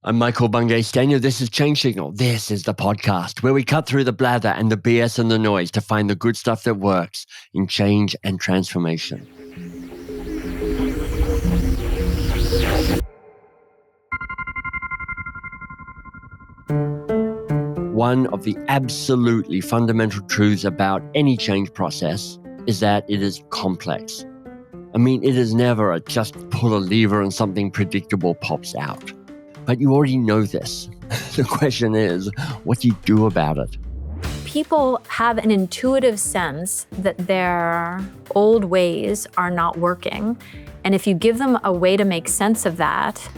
I'm Michael Bungay-Stanier. This is Change Signal. This is the podcast where we cut through the blather and the BS and the noise to find the good stuff that works in change and transformation. One of the absolutely fundamental truths about any change process is that it is complex. I mean, it is never a just pull a lever and something predictable pops out. But you already know this. The question is, what do you do about it? People have an intuitive sense that their old ways are not working. And if you give them a way to make sense of that,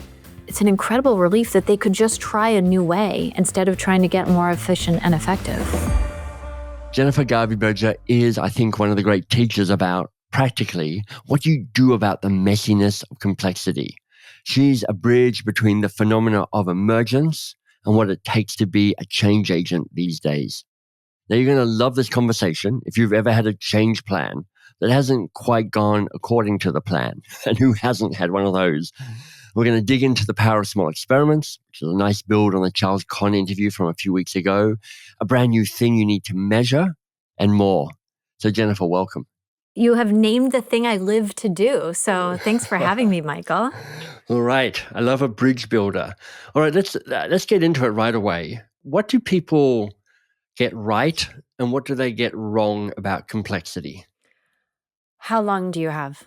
it's an incredible relief that they could just try a new way instead of trying to get more efficient and effective. Jennifer Garvey Berger is, I think, one of the great teachers about practically what you do about the messiness of complexity. She's a bridge between the phenomena of emergence and what it takes to be a change agent these days. Now, you're going to love this conversation if you've ever had a change plan that hasn't quite gone according to the plan. And who hasn't had one of those? We're going to dig into the power of small experiments, which is a nice build on the Charles Conn interview from a few weeks ago, a brand new thing you need to measure, and more. So, Jennifer, welcome. You have named the thing I live to do. So thanks for having me, Michael. All right. I love a bridge builder. All right, let's get into it right away. What do people get right and what do they get wrong about complexity? How long do you have?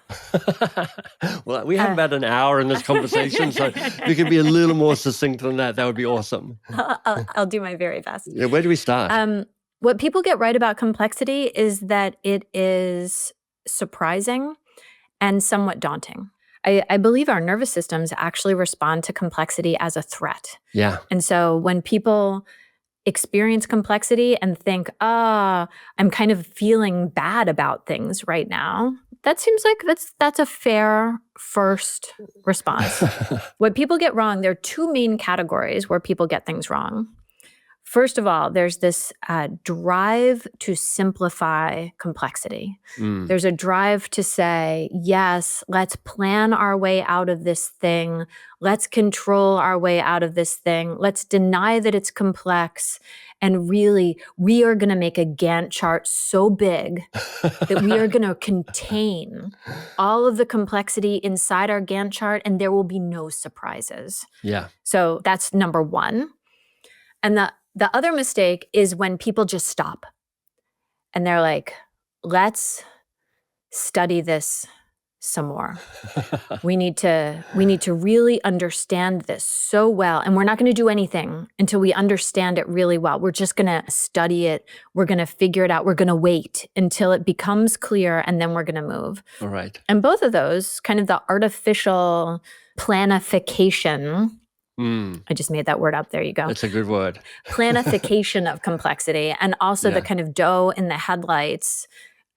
Well, we have about an hour in this conversation, so if you could be a little more succinct than that, that would be awesome. I'll do my very best. Yeah, where do we start? What people get right about complexity is that it is surprising and somewhat daunting. I believe our nervous systems actually respond to complexity as a threat. Yeah. And so when people experience complexity and think, I'm kind of feeling bad about things right now, that seems like that's a fair first response. What people get wrong, there are two main categories where people get things wrong. First of all, there's this drive to simplify complexity. There's a drive to say, yes, let's plan our way out of this thing. Let's control our way out of this thing. Let's deny that it's complex. And really, we are going to make a Gantt chart so big that we are going to contain all of the complexity inside our Gantt chart, and there will be no surprises. Yeah. So that's number one. And the other mistake is when people just stop and they're like, let's study this some more. We need to really understand this so well. And we're not going to do anything until we understand it really well. We're just going to study it. We're going to figure it out. We're going to wait until it becomes clear, and then we're going to move. All right. And both of those, kind of the artificial planification, I just made that word up. There you go. That's a good word. Planification of complexity, and also the kind of doe in the headlights.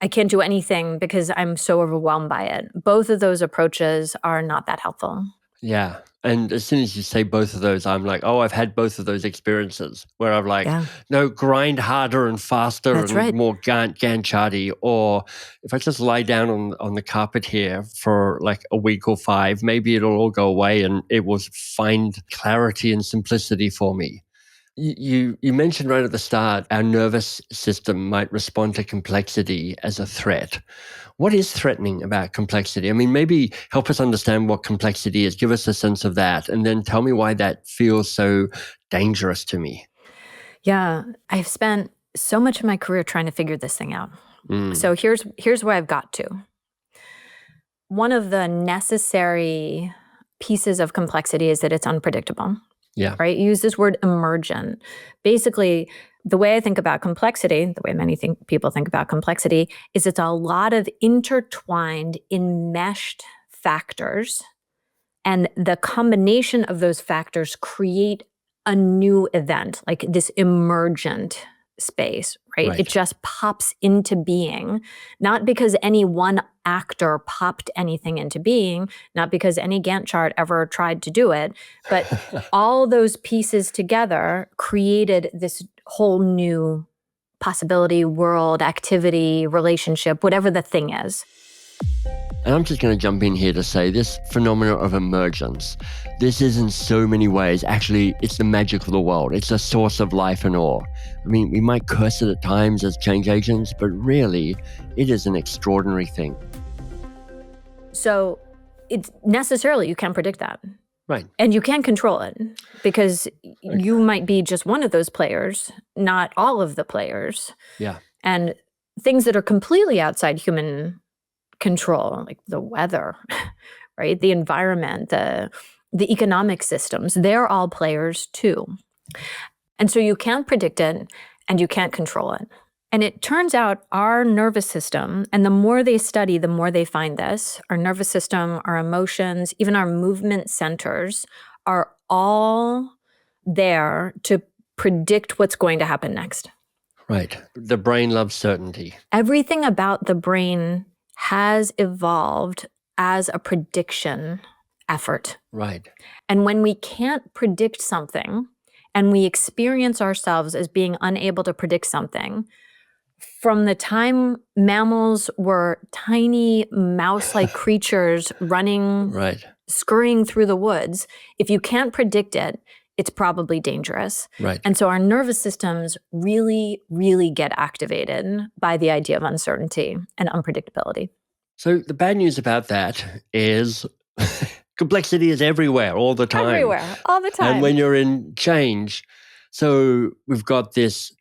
I can't do anything because I'm so overwhelmed by it. Both of those approaches are not that helpful. Yeah. And as soon as you say both of those, I'm like, I've had both of those experiences where I'm like, no, grind harder and faster. That's and right. More Gantt charty. Or if I just lie down on the carpet here for like a week or 5, maybe it'll all go away and it will find clarity and simplicity for me. You mentioned right at the start, our nervous system might respond to complexity as a threat. What is threatening about complexity? I mean, maybe help us understand what complexity is. Give us a sense of that. And then tell me why that feels so dangerous to me. Yeah, I've spent so much of my career trying to figure this thing out. So here's where I've got to. One of the necessary pieces of complexity is that it's unpredictable. Yeah. Right? You use this word emergent. Basically, the way I think about complexity, the way many people think about complexity, is it's a lot of intertwined, enmeshed factors. And the combination of those factors create a new event, like this emergent space, right? It just pops into being, not because any one actor popped anything into being, not because any Gantt chart ever tried to do it, but all those pieces together created this whole new possibility, world, activity, relationship, whatever the thing is. And I'm just going to jump in here to say this phenomenon of emergence, this is in so many ways, actually, it's the magic of the world. It's a source of life and awe. I mean, we might curse it at times as change agents, but really, it is an extraordinary thing. So it's necessarily, you can't predict that. Right. And you can control it because you might be just one of those players, not all of the players. Yeah. And things that are completely outside human control, like the weather, right? The environment, the economic systems, they're all players too. And so you can't predict it and you can't control it. And it turns out our nervous system, and the more they study, the more they find this, our nervous system, our emotions, even our movement centers are all there to predict what's going to happen next. Right. The brain loves certainty. Everything about the brain has evolved as a prediction effort. Right. And when we can't predict something and we experience ourselves as being unable to predict something, from the time mammals were tiny mouse-like creatures running, scurrying through the woods, if you can't predict it, it's probably dangerous. Right. And so our nervous systems really, really get activated by the idea of uncertainty and unpredictability. So the bad news about that is complexity is everywhere all the time. Everywhere, all the time. And when you're in change, so we've got this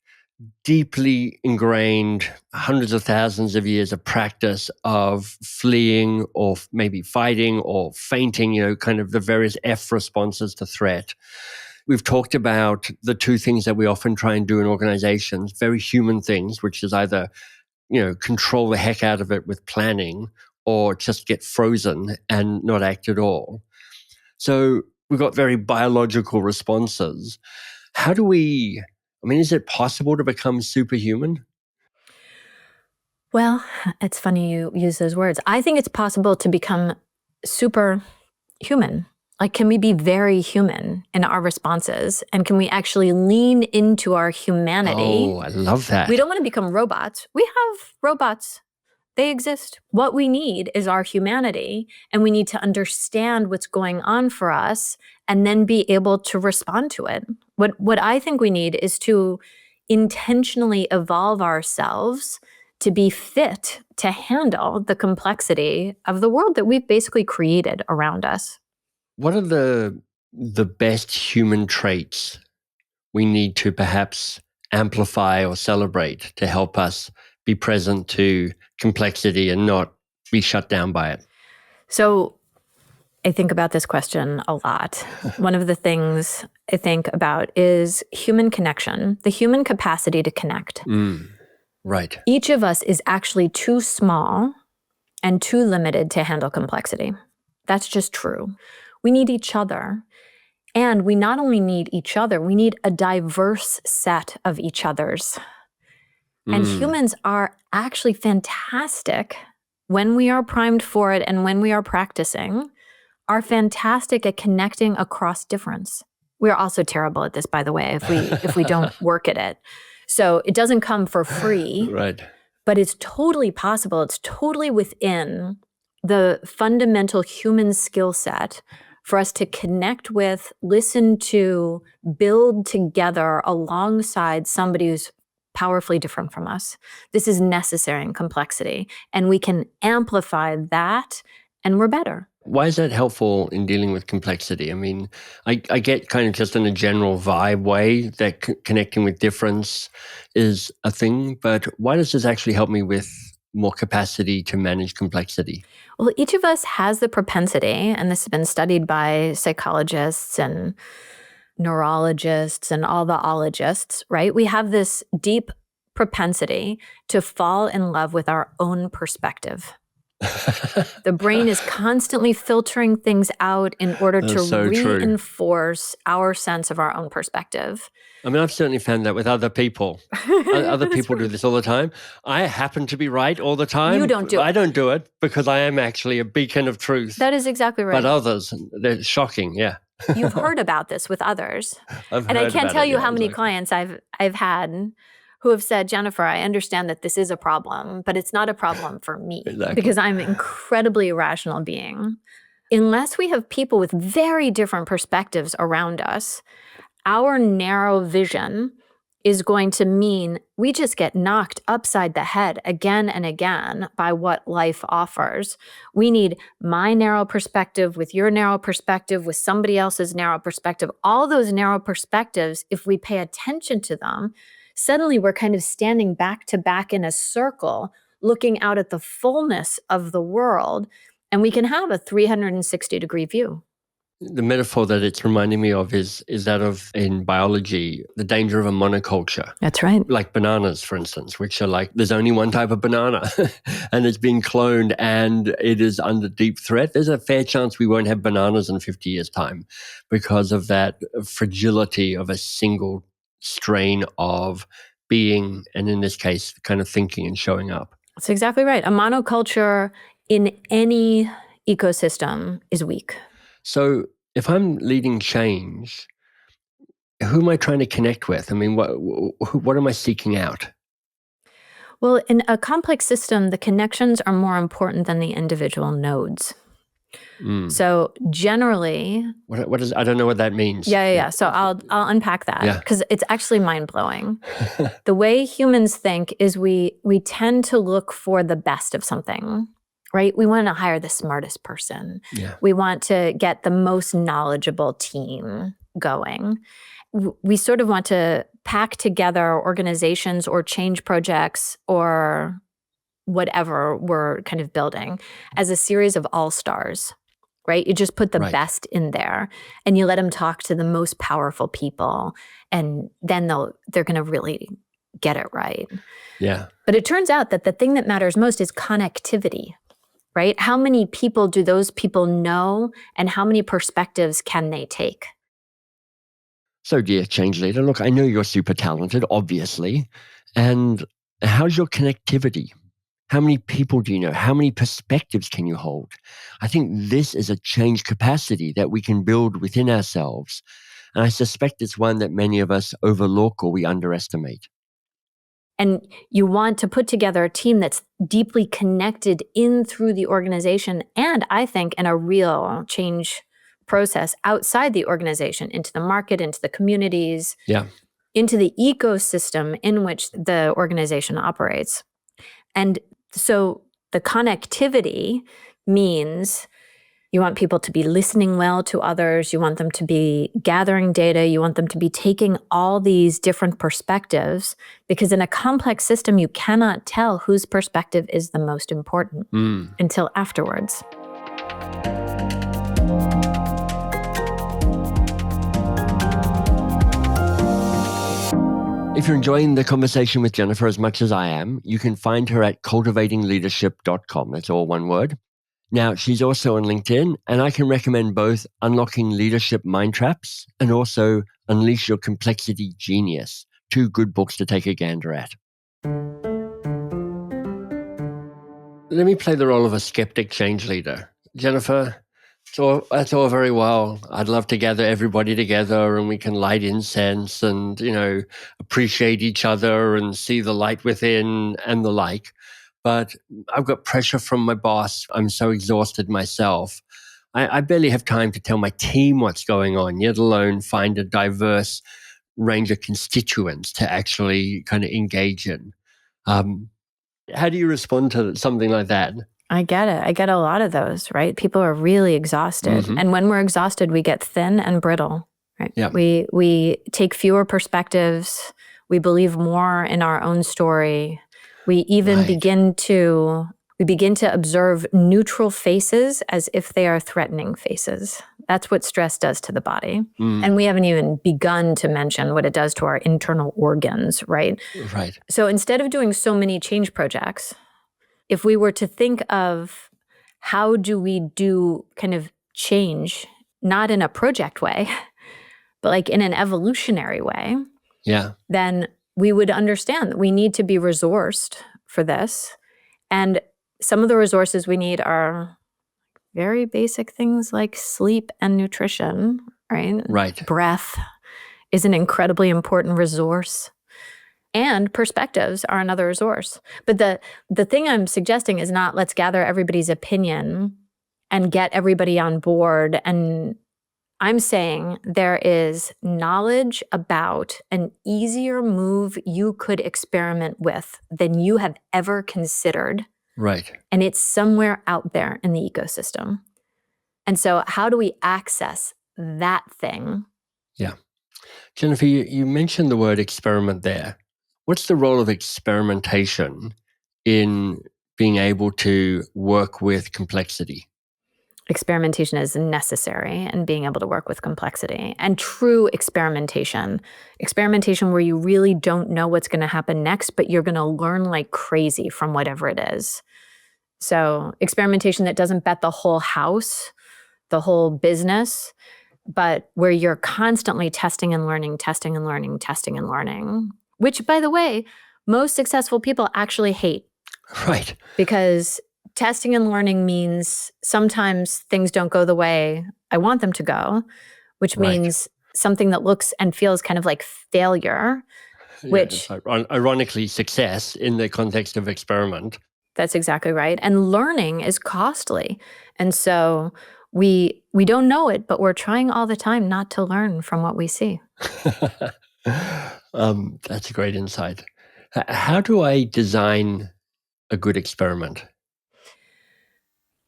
deeply ingrained hundreds of thousands of years of practice of fleeing or maybe fighting or fainting, kind of the various F responses to threat. We've talked about the two things that we often try and do in organizations, very human things, which is either, control the heck out of it with planning or just get frozen and not act at all. So we've got very biological responses. Is it possible to become superhuman? Well, it's funny you use those words. I think it's possible to become superhuman. Like, can we be very human in our responses? And can we actually lean into our humanity? Oh, I love that. We don't want to become robots. We have robots. They exist. What we need is our humanity, and we need to understand what's going on for us and then be able to respond to it. What I think we need is to intentionally evolve ourselves to be fit to handle the complexity of the world that we've basically created around us. What are the best human traits we need to perhaps amplify or celebrate to help us be present to complexity and not be shut down by it? So I think about this question a lot. One of the things I think about is human connection, the human capacity to connect. Right. Each of us is actually too small and too limited to handle complexity. That's just true. We need each other. And we not only need each other, we need a diverse set of each others. And humans are actually fantastic when we are primed for it and when we are practicing, are fantastic at connecting across difference. We're also terrible at this, by the way, if we don't work at it. So it doesn't come for free. Right. But it's totally possible. It's totally within the fundamental human skill set for us to connect with, listen to, build together alongside somebody who's powerfully different from us. This is necessary in complexity, and we can amplify that, and we're better. Why is that helpful in dealing with complexity? I get kind of just in a general vibe way that connecting with difference is a thing, but why does this actually help me with more capacity to manage complexity? Well, each of us has the propensity, and this has been studied by psychologists and neurologists and all the ologists, right? We have this deep propensity to fall in love with our own perspective. The brain is constantly filtering things out in order to reinforce our sense of our own perspective. I've certainly found that with other people. Other people do this all the time. I happen to be right all the time. You don't do it. I don't do it because I am actually a beacon of truth. That is exactly right. But others, they're shocking, yeah. You've heard about this with others. And I can't tell you how many clients I've had who have said, Jennifer, I understand that this is a problem, but it's not a problem for me because I'm an incredibly irrational being. Unless we have people with very different perspectives around us, our narrow vision is going to mean we just get knocked upside the head again and again by what life offers. We need my narrow perspective with your narrow perspective, with somebody else's narrow perspective. All those narrow perspectives, if we pay attention to them, suddenly we're kind of standing back to back in a circle, looking out at the fullness of the world, and we can have a 360-degree view. The metaphor that it's reminding me of is that of, in biology, the danger of a monoculture. That's right. Like bananas, for instance, which are like, there's only one type of banana and it's being cloned and it is under deep threat. There's a fair chance we won't have bananas in 50 years' time because of that fragility of a single strain of being, and in this case, kind of thinking and showing up. That's exactly right. A monoculture in any ecosystem is weak. So if I'm leading change, who am I trying to connect with? I mean, what am I seeking out? Well, in a complex system, the connections are more important than the individual nodes. So generally, what is? I don't know what that means. Yeah. So I'll unpack that because it's actually mind-blowing. The way humans think is we tend to look for the best of something. Right? We want to hire the smartest person. Yeah. We want to get the most knowledgeable team going. We sort of want to pack together organizations or change projects or whatever we're kind of building as a series of all-stars, right? You just put the best in there and you let them talk to the most powerful people, and then they're going to really get it right. Yeah. But it turns out that the thing that matters most is connectivity. Right? How many people do those people know, and how many perspectives can they take? So, dear change leader, look, I know you're super talented, obviously. And how's your connectivity? How many people do you know? How many perspectives can you hold? I think this is a change capacity that we can build within ourselves. And I suspect it's one that many of us overlook or we underestimate. And you want to put together a team that's deeply connected in through the organization, and I think in a real change process outside the organization, into the market, into the communities, into the ecosystem in which the organization operates. And so the connectivity means you want people to be listening well to others. You want them to be gathering data. You want them to be taking all these different perspectives, because in a complex system, you cannot tell whose perspective is the most important until afterwards. If you're enjoying the conversation with Jennifer as much as I am, you can find her at cultivatingleadership.com. That's all one word. Now, she's also on LinkedIn, and I can recommend both Unlocking Leadership Mind Traps and also Unleash Your Complexity Genius, 2 good books to take a gander at. Let me play the role of a skeptic change leader. Jennifer, that's all very well. I'd love to gather everybody together and we can light incense and, appreciate each other and see the light within and the like. But I've got pressure from my boss. I'm so exhausted myself. I barely have time to tell my team what's going on, yet alone find a diverse range of constituents to actually kind of engage in. How do you respond to something like that? I get it. I get a lot of those, right? People are really exhausted. And when we're exhausted, we get thin and brittle, right? Yeah. We take fewer perspectives. We believe more in our own story. We even begin to observe neutral faces as if they are threatening faces. That's what stress does to the body. And we haven't even begun to mention what it does to our internal organs, right? Right. So instead of doing so many change projects, if we were to think of how do we do kind of change, not in a project way, but like in an evolutionary way, then we would understand that we need to be resourced for this. And some of the resources we need are very basic things like sleep and nutrition, right? Right. Breath is an incredibly important resource. And perspectives are another resource. But the thing I'm suggesting is not let's gather everybody's opinion and get everybody on board. And I'm saying there is knowledge about an easier move you could experiment with than you have ever considered. Right. And it's somewhere out there in the ecosystem. And so how do we access that thing? Yeah. Jennifer, you mentioned the word experiment there. What's the role of experimentation in being able to work with complexity? Experimentation is necessary in being able to work with complexity. And true experimentation where you really don't know what's going to happen next, but you're going to learn like crazy from whatever it is. So experimentation that doesn't bet the whole house, the whole business, but where you're constantly testing and learning, which, by the way, most successful people actually hate. Right. Because testing and learning means sometimes things don't go the way I want them to go, which means something that looks and feels kind of like failure, which ironically success in the context of experiment. That's exactly right. And learning is costly. And so we don't know it, but we're trying all the time not to learn from what we see. That's a great insight. How do I design a good experiment?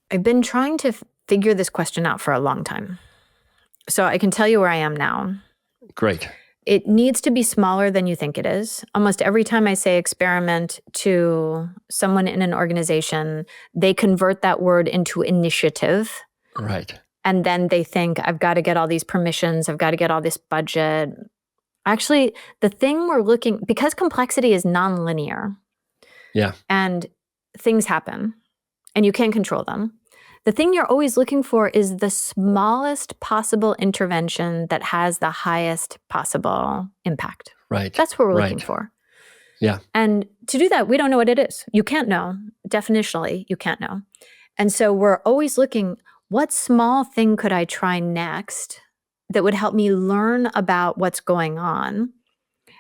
I've been trying to figure this question out for a long time. So I can tell you where I am now. Great. It needs to be smaller than you think it is. Almost every time I say experiment to someone in an organization, they convert that word into initiative. Right. And then they think, I've got to get all these permissions, I've got to get all this budget. Actually, the thing we're looking, because complexity is nonlinear. Yeah. And things happen and you can't control them. The thing you're always looking for is the smallest possible intervention that has the highest possible impact. Right. That's what we're looking for. Yeah. And to do that, we don't know what it is. You can't know. Definitionally, you can't know. And so we're always looking, what small thing could I try next that would help me learn about what's going on?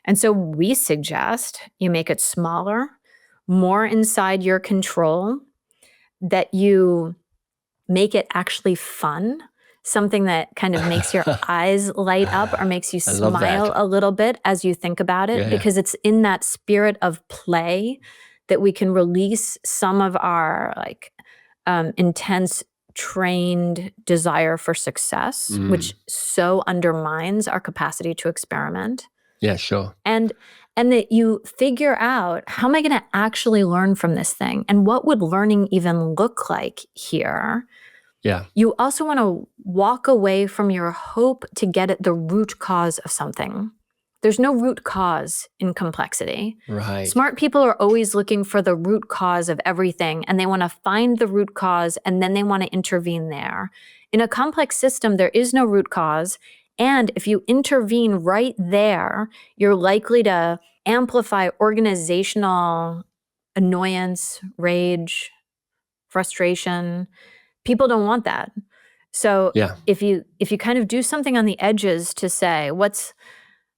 And so we suggest you make it smaller, more inside your control, that you make it actually fun, something that kind of makes your eyes light up or makes you smile a little bit as you think about it, because it's in that spirit of play that we can release some of our intense, trained desire for success, which so undermines our capacity to experiment. Yeah, sure. And that you figure out, how am I going to actually learn from this thing? And what would learning even look like here? Yeah. You also want to walk away from your hope to get at the root cause of something. There's no root cause in complexity. Right. Smart people are always looking for the root cause of everything, and they want to find the root cause, and then they want to intervene there. In a complex system, there is no root cause. And if you intervene right there, you're likely to amplify organizational annoyance, rage, frustration. People don't want that. So if you kind of do something on the edges to say, let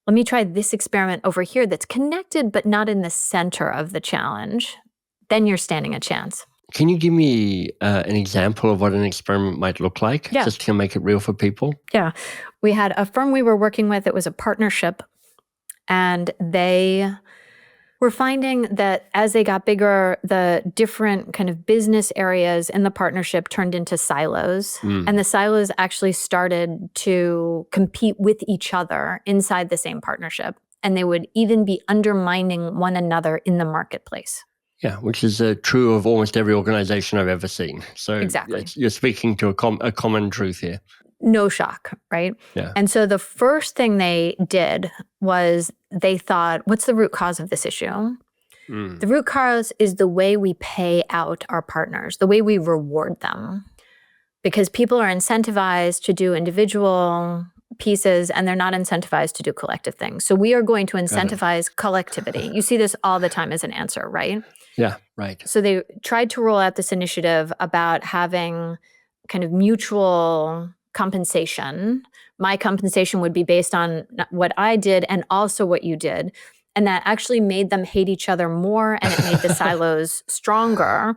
me try this experiment over here that's connected but not in the center of the challenge, then you're standing a chance. Can you give me an example of what an experiment might look like? Yeah. Just to make it real for people? Yeah. We had a firm we were working with. It was a partnership. And they were finding that as they got bigger, the different kind of business areas in the partnership turned into silos. And the silos actually started to compete with each other inside the same partnership. And they would even be undermining one another in the marketplace. Yeah, which is true of almost every organization I've ever seen. So exactly. You're speaking to a common truth here. No shock, right? Yeah. And so the first thing they did was they thought, what's the root cause of this issue? The root cause is the way we pay out our partners, the way we reward them. Because people are incentivized to do individual pieces and they're not incentivized to do collective things. So we are going to incentivize collectivity. You see this all the time as an answer, right? Yeah, right. So they tried to roll out this initiative about having kind of mutual compensation. My compensation would be based on what I did and also what you did. And that actually made them hate each other more, and it made the silos stronger,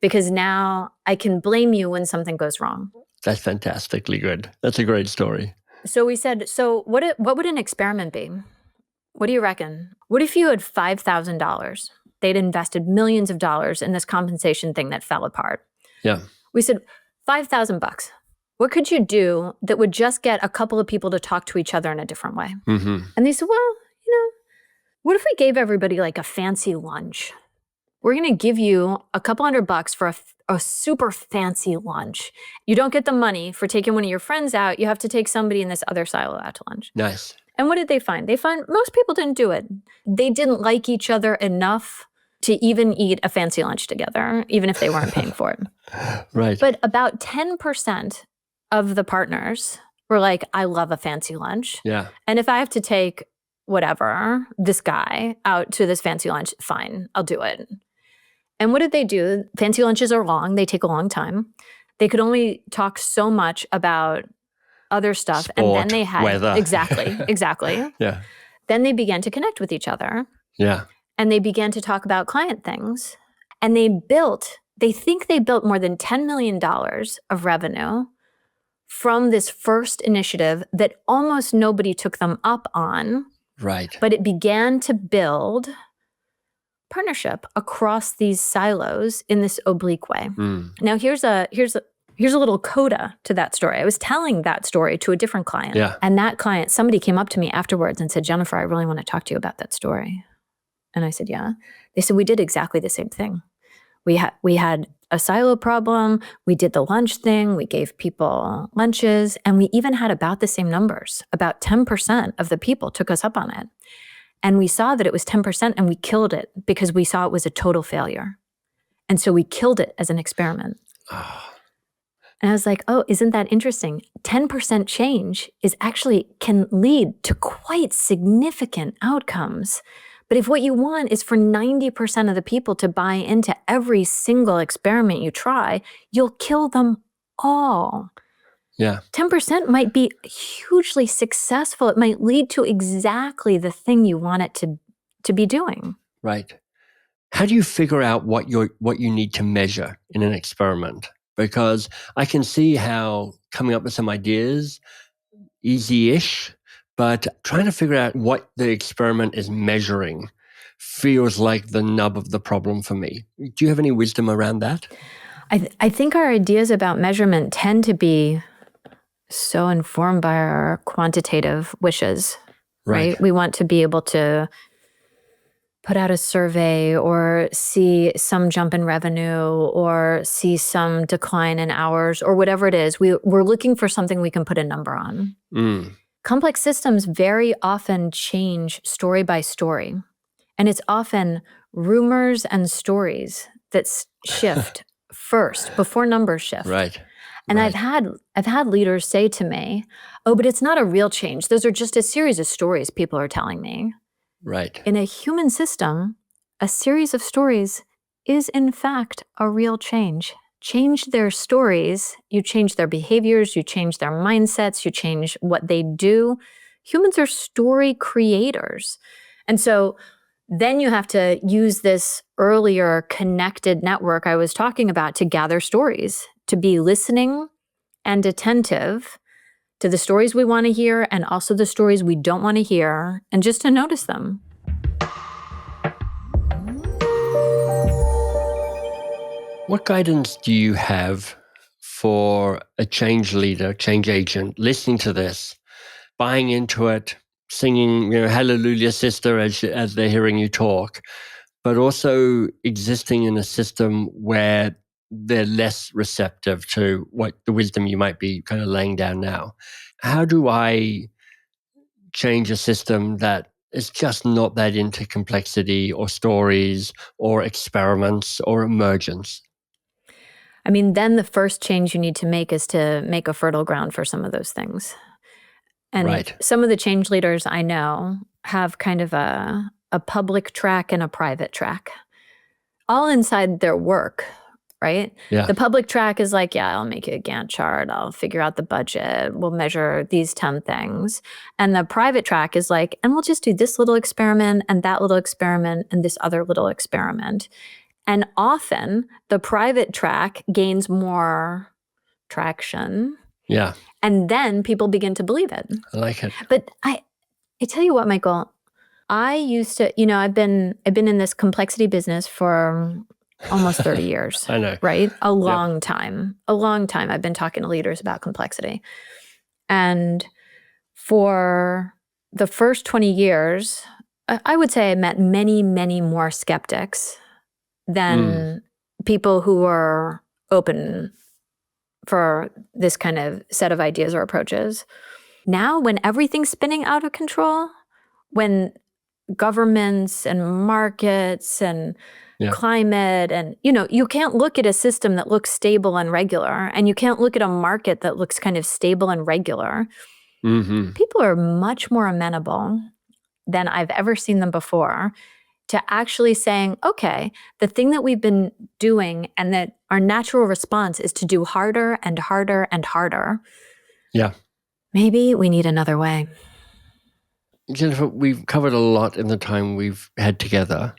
because now I can blame you when something goes wrong. That's fantastically good. That's a great story. So we said, so what would an experiment be? What do you reckon? What if you had $5,000? They'd invested millions of dollars in this compensation thing that fell apart. Yeah. We said, $5,000. What could you do that would just get a couple of people to talk to each other in a different way? Mm-hmm. And they said, well, what if we gave everybody like a fancy lunch? We're going to give you a couple $100 for a super fancy lunch. You don't get the money for taking one of your friends out. You have to take somebody in this other silo out to lunch. Nice. And what did they find? They find most people didn't do it. They didn't like each other enough to even eat a fancy lunch together, even if they weren't paying for it. Right. But about 10% of the partners were like, I love a fancy lunch. Yeah. And if I have to take whatever, this guy out to this fancy lunch, fine, I'll do it. And what did they do? Fancy lunches are long. They take a long time. They could only talk so much about other stuff. Sport, and then they had weather. Exactly. Yeah. Then they began to connect with each other. Yeah. And they began to talk about client things. And they think they built more than $10 million of revenue from this first initiative that almost nobody took them up on. Right. But it began to build partnership across these silos in this oblique way. Now, here's a little coda to that story. I was telling that story to a different client. Yeah. And that client, somebody came up to me afterwards and said, Jennifer, I really want to talk to you about that story. And I said, yeah. They said, we did exactly the same thing. We had a silo problem. We did the lunch thing. We gave people lunches. And we even had about the same numbers. About 10% of the people took us up on it. And we saw that it was 10% and we killed it because we saw it was a total failure. And so we killed it as an experiment. Oh. And I was like, oh, isn't that interesting? 10% change can lead to quite significant outcomes. But if what you want is for 90% of the people to buy into every single experiment you try, you'll kill them all. Yeah. 10% might be hugely successful. It might lead to exactly the thing you want it to be doing. Right. How do you figure out what you need to measure in an experiment? Because I can see how coming up with some ideas, easy-ish, but trying to figure out what the experiment is measuring feels like the nub of the problem for me. Do you have any wisdom around that? I think our ideas about measurement tend to be so informed by our quantitative wishes, right? We want to be able to put out a survey or see some jump in revenue or see some decline in hours or whatever it is. We're looking for something we can put a number on. Complex systems very often change story by story. And it's often rumors and stories that shift first before numbers shift. Right. And I've had leaders say to me, oh, but it's not a real change. Those are just a series of stories people are telling me. Right. In a human system, a series of stories is in fact a real change. Change their stories, you change their behaviors, you change their mindsets, you change what they do. Humans are story creators. And so then you have to use this earlier connected network I was talking about to gather stories, to be listening and attentive to the stories we want to hear and also the stories we don't want to hear, and just to notice them. What guidance do you have for a change leader, change agent, listening to this, buying into it, singing, hallelujah, sister, as they're hearing you talk, but also existing in a system where they're less receptive to what the wisdom you might be kind of laying down now? How do I change a system that is just not that into complexity or stories or experiments or emergence? I mean, then the first change you need to make is to make a fertile ground for some of those things. And some of the change leaders I know have kind of a public track and a private track, all inside their work right? Yeah. The public track is like, yeah, I'll make you a Gantt chart. I'll figure out the budget. We'll measure these 10 things. And the private track is like, and we'll just do this little experiment and that little experiment and this other little experiment. And often the private track gains more traction. Yeah. And then people begin to believe it. I like it. But I tell you what, Michael, I used to, I've been in this complexity business for almost 30 years. I know. Right? A long time. I've been talking to leaders about complexity. And for the first 20 years, I would say I met many, many more skeptics than people who were open for this kind of set of ideas or approaches. Now, when everything's spinning out of control, when governments and markets and climate and, you can't look at a system that looks stable and regular, and you can't look at a market that looks kind of stable and regular. People are much more amenable than I've ever seen them before to actually saying, okay, the thing that we've been doing and that our natural response is to do harder and harder and harder. Yeah. Maybe we need another way. Jennifer, we've covered a lot in the time we've had together.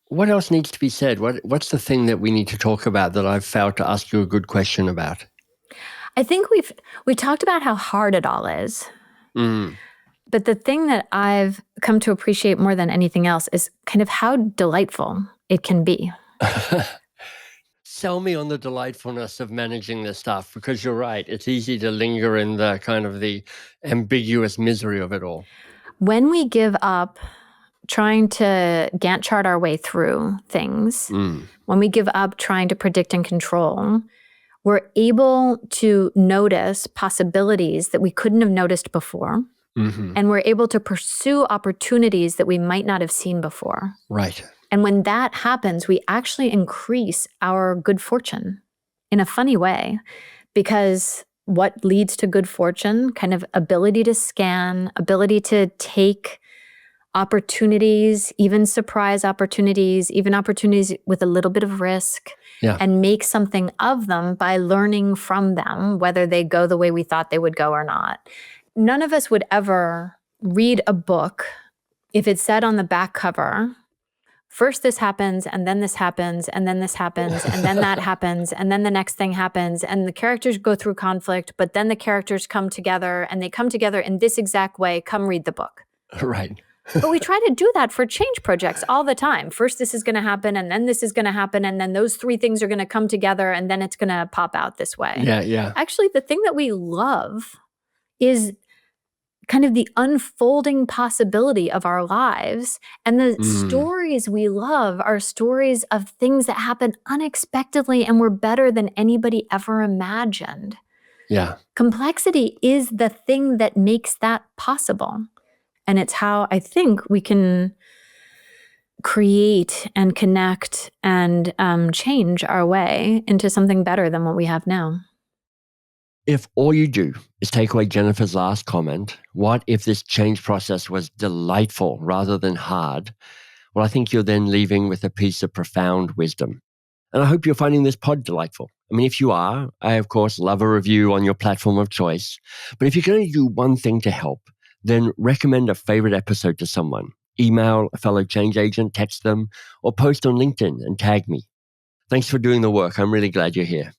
What else needs to be said? What's the thing that we need to talk about that I've failed to ask you a good question about? I think we talked about how hard it all is. But the thing that I've come to appreciate more than anything else is kind of how delightful it can be. Sell me on the delightfulness of managing this stuff, because you're right. It's easy to linger in the kind of the ambiguous misery of it all. When we give up trying to Gantt chart our way through things, when we give up trying to predict and control, we're able to notice possibilities that we couldn't have noticed before. And we're able to pursue opportunities that we might not have seen before. Right. And when that happens, we actually increase our good fortune in a funny way, because what leads to good fortune, kind of ability to scan, ability to take opportunities, even surprise opportunities, even opportunities with a little bit of risk, and make something of them by learning from them, whether they go the way we thought they would go or not. None of us would ever read a book if it said on the back cover, first this happens, and then this happens, and then this happens, and then that happens, and then the next thing happens, and the characters go through conflict, but then the characters come together, and they come together in this exact way. Come read the book. Right. But we try to do that for change projects all the time. First this is going to happen, and then this is going to happen, and then those three things are going to come together, and then it's going to pop out this way. Yeah. Actually, the thing that we love is kind of the unfolding possibility of our lives. And the stories we love are stories of things that happen unexpectedly and were better than anybody ever imagined. Yeah. Complexity is the thing that makes that possible. And it's how I think we can create and connect and change our way into something better than what we have now. If all you do is take away Jennifer's last comment, what if this change process was delightful rather than hard? Well, I think you're then leaving with a piece of profound wisdom. And I hope you're finding this pod delightful. I mean, if you are, I, of course, love a review on your platform of choice. But if you're going to do one thing to help, then recommend a favorite episode to someone. Email a fellow change agent, text them, or post on LinkedIn and tag me. Thanks for doing the work. I'm really glad you're here.